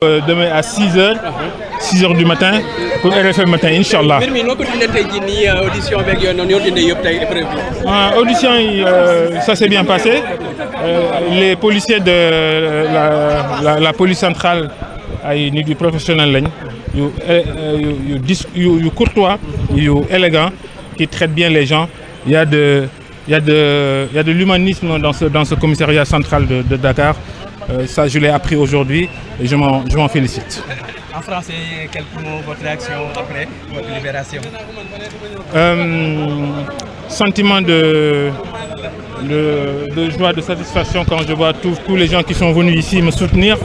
Demain à 6h, 6h du matin pour RFM matin, Inch'Allah. Audition, ça s'est bien passé. Les policiers de la police centrale ay nit yu professionnel lañ yu courtois yu élégant qui traitent bien les gens. Il y a de l'humanisme dans ce commissariat central de Dakar. Ça, je l'ai appris aujourd'hui et je m'en félicite. En français, quelques mots, votre réaction après votre libération? Sentiment de joie, de satisfaction quand je vois tous les gens qui sont venus ici me soutenir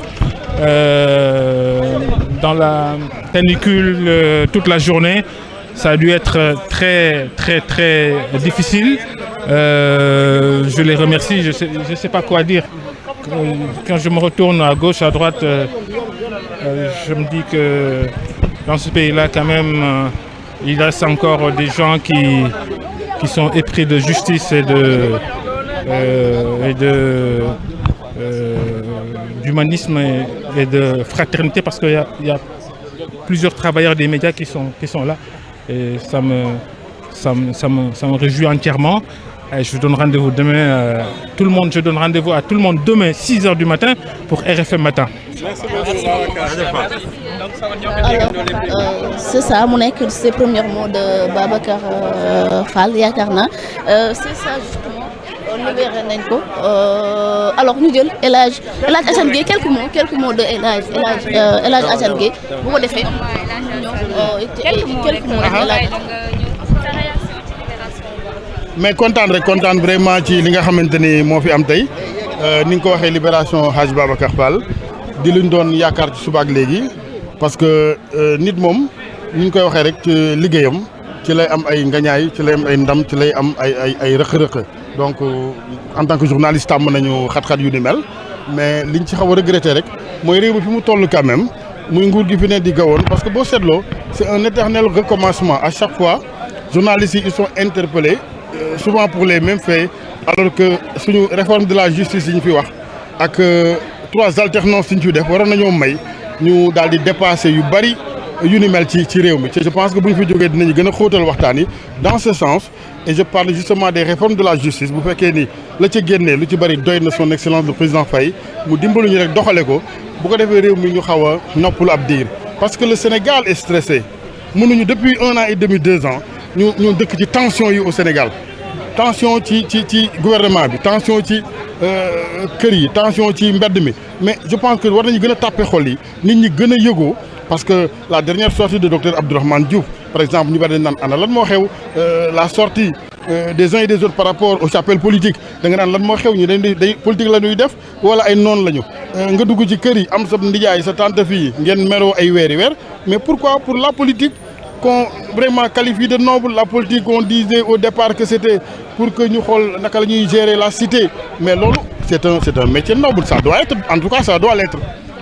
dans la canicule toute la journée. Ça a dû être très difficile. Je les remercie. Je sais pas quoi dire. Quand je me retourne à gauche, à droite, je me dis que dans ce pays-là, quand même, il reste encore des gens qui sont épris de justice et d'humanisme et de fraternité, parce qu'il y a plusieurs travailleurs des médias qui sont là. Et ça me réjouit entièrement. Et je donne rendez-vous demain je donne rendez-vous à tout le monde demain 6h du matin pour RFM matin. Merci beaucoup. C'est ça mu nekk ces premiers mots de Babacar Fall yaakaar naa c'est ça justement libéré nañ ko alors ñu jël El Hadj Assane Gueye quelques mots de El Hadj Assane Gueye bu ko defee quelques mots de El Hadj. mais kontaan vraiment ci li nga xamante ni moo fi am tey ni nga ko waxee libération Hadj Babacar Fall di luñ doon yaakaar ci suba ak léegi parce que nit moom ni ñu koy waxee rek ci liggéeyam ci lay am ay ngañaay ci lay am ay ndam ci lay am ay rëq-rëq donc en tant que journaliste tàmm nañu xat-xat yu ni mel mais liñ ci xaw a regretter rek mooy réew mi fi mu toll quand même muy nguur gi fi ne di gawoon parce que boo seetloo c'est un éternel recommencement à chaque fois journalistes yi ils sont interpellés souvent pour les mêmes faits alors que suñu réforme de la justice yi ñu fi wax ak 3 alternances yi ñu fi def waroon nañoo may ñu daal di dépasser yu bari yu ni mel ci réew mi je pense que bu ñu fi jógee dinañu gën a xóotal waxtaan yi dans ce sens et je parle justement des réformes de la justice bu fekkee ni la ca génnee lu ci bari doy na son excellence le président Faye mu dimbalu ñu rek doxale ko bu ko defee réew mi ñu xaw a noppalu ab diir parce que le Sénégal est stressé mënuñu depuis 1 an et demi 2 ans ñu dëkk ci tension yi au Sénégal tension ci gouvernement bi tension ci kër yi tension ci mbedd mi mais je pense que war nañu gën a tàppe xol yi nit ñi gën a yëgoo parce que la dernière sortie de docteur Abdourahmane Diouf par exemple ñu bari dañ naan ana lan moo xew la sortie des uns et des autres par rapport au chapelle politique da nga naan lan moo xew ñu day politique la ñuy def wala ay noon lañu nga dugg ci kër yi am sa ndijaay sa tante fii ngeen meroo ay weeri weer mais pourquoi pour la politique qu'on vraiment qualifie de noble la politique qu'on disait au départ que c'était pour que ñu xool naka la ñuy gérer la cité mais loolu c'est un métier noble ça doit être en tout cas ça doit l'être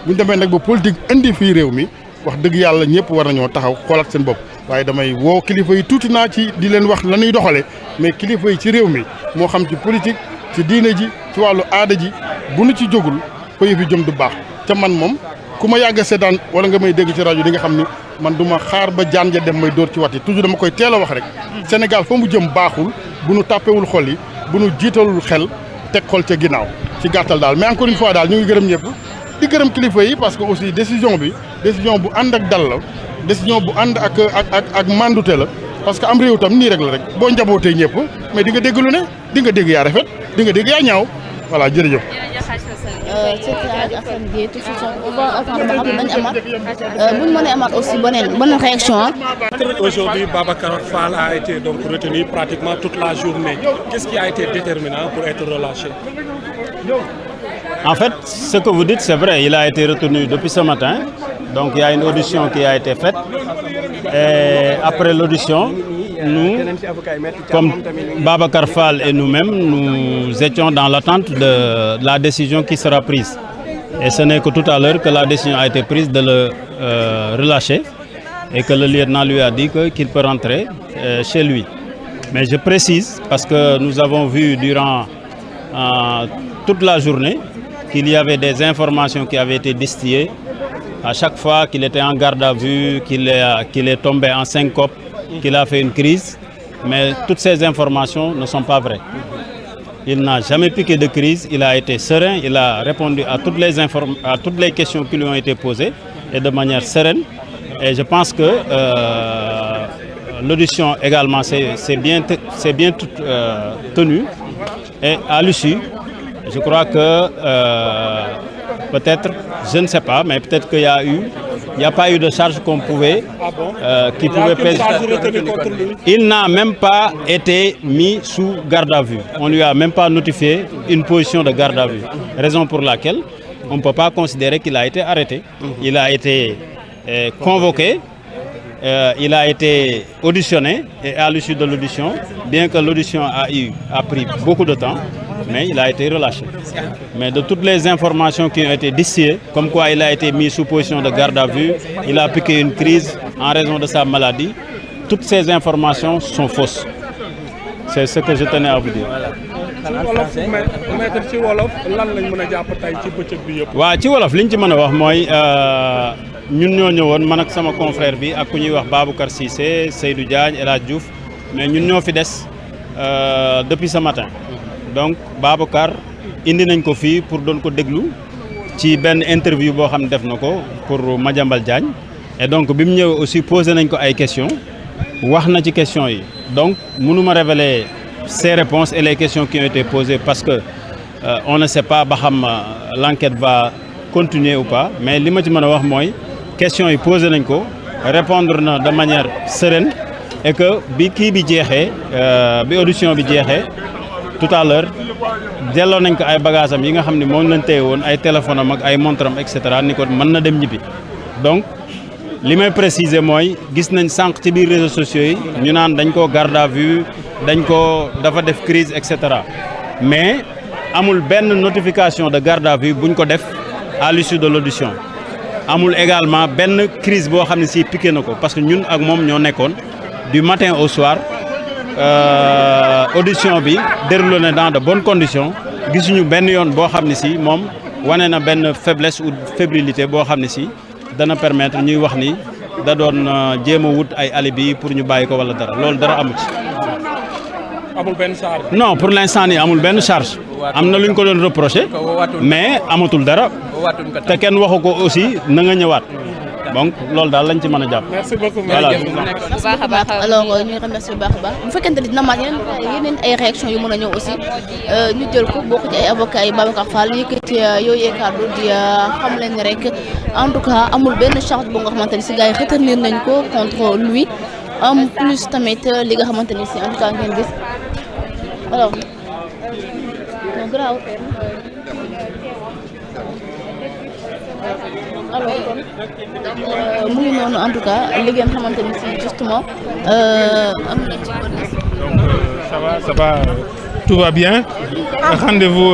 bu ñu demee nag ba politique indi fii réew mi wax dëgg yàlla ñëpp war nañoo taxaw xoolaat seen bopp waaye damay woo kilifa yi tuuti naa ci di leen wax la ñuy doxale mais kilifa yi ci réew mi moo xam ci politique ci diine ji ci wàllu aada ji bu nu ci jógul ko yëf yi jëm du baax ca man moom ku ma yàgg a seetaan wala nga may dégg ci rajo di nga xam ni man du ma xaar ba jaan ja dem may dóor ci wati toujours dama koy teel a wax rek Sénégal fa mu jëm baaxul bu nu tàppewul xol yi bu nu jiitalul xel teg xol ca ginnaaw ci gàttal daal mais encore une fois daal ñu ngi gërëm ñëpp di gërëm kilifa yi parce que aussi décision bu ànd ak dal la décision bu ànd ak mandute la parce que am réew tam nii rek la rek boo njabootee ñëpp mais di nga dégg lu ne di nga dégg yaa rafet di nga dégg yaa ñaaw voilà jërëjëf. c'est Hadj Assane Gueye tout de suite on va attendre ba xam nañ amaat bu ñu mënee amaat aussi beneen réaction. Aujourd'hui, Babacar Fall a été donc retenu pratiquement toute la journée. Qu'est-ce qui a été déterminant pour être relâché? En fait, ce que vous dites, c'est vrai, il a été retenu depuis ce matin. Donc il y a une audition qui a été faite. Et après l'audition, nous, comme Babacar Fall et nous-mêmes, nous étions dans l'attente de la décision qui sera prise. Et ce n'est que tout à l'heure que la décision a été prise de le relâcher et que le lieutenant lui a dit qu'il peut rentrer chez lui. Mais je précise, parce que nous avons vu durant toute la journée qu'il y avait des informations qui avaient été distillées À chaque fois qu'il était en garde à vue, qu'il est tombé en syncope, qu'il a fait une crise. Mais toutes ces informations ne sont pas vraies. Il n'a jamais piqué de crise, il a été serein, il a répondu à toutes les questions qui lui ont été posées et de manière sereine. Et je pense que l'audition également c'est bien tenu. Et à l'issue, je crois que peut-être, je ne sais pas, mais peut-être qu'il n'y a pas eu de charge qui pouvait peser. Il n'a même pas été mis sous garde à vue. On ne lui a même pas notifié une position de garde à vue. Raison pour laquelle on ne peut pas considérer qu'il a été arrêté. Il a été convoqué, il a été auditionné et à l'issue de l'audition, bien que l'audition a pris beaucoup de temps, mais il a été relâché. Mais de toutes les informations qui ont été distillées, comme quoi il a été mis sous position de garde à vue, il a piqué une crise en raison de sa maladie, toutes ces informations sont fausses. C'est ce que je tenais à vous dire. maître ci wolof lan lañ mën a jàpp tey ci bëccëg bi yëpp. waaw ci wolof liñ ci mën a wax mooy ñun ñoo ñëwoon man ak sama confrère bi ak ku ñuy wax Baboucar Cissé, Seydou Diagne, El Hadj Diouf mais ñun ñoo fi des depuis ce matin. Donc Baboucar indi nañ ko fii pour doon ko déglu ci benn interview boo xam ne def na ko pour Madiambal Diagne et donc bi mu ñëwee aussi posé nañ ko ay questions wax na ci questions yi donc mënuma révéler ces réponses et les questions qui ont été posées parce que on ne sait pas ba xam l'enquête va continuer ou pas mais li ma ci mën a wax mooy questions yi posé nañ ko répondre na de manière sereine et que bi kii bi jeexee bi audition bi jeexee tout à l'heure delloo nañ ko ay bagages am yi nga xam ne moom lañ téye woon ay téléphone am ak ay montre am et cetera ni ko mën na dem ñibbi donc li may préciser mooy gis nañ sànq ci biir réseaux sociaux yi ñu naan dañ koo garde à vue dañ ko dafa def crise et cetera mais amul benn notification de garde à vue buñ ko def à l'issue de l'audition amul également benn crise boo xam ne si piqué na ko parce que ñun ak moom ñoo nekkoon du matin au soir audition bi déroulé na dans de bonnes conditions gisuñu benn yoon boo xam ne si moom wane na benn faiblesse ou fébrilité boo xam ne si dana permettre ñuy wax ni da doon jéem a wut ay alibi pour ñu bàyyi ko wala dara loolu dara amu ci. amul benn charge. non pour l'instant nii amul benn charge. am na lu ñu ko doon reproché mais amatul dara te kenn waxu ko aussi na nga ñëwaat donc loolu daal lañ ci mën a jàpp. merci beaucoup. voilà bu baax a baax alors ñu remercier bu baax a baax bu fekkente ni dina mat yeneen ay réactions yu mën a ñëw aussi ñu jël ko bokk ci ay avocats yi Babacar Fall yëkkati yooyu kàddu di xam leen ni rek en tout cas amul benn charge bu nga xamante ni si gars yi retenir nañ ko contre lui en plus tamit li nga xamante ni si en tout cas ngeen gis alors non grave alors kon mu ngi noonu en tout cas li ngeen xamante ni si justement am na ci donc ça va tout va bien rendez-vous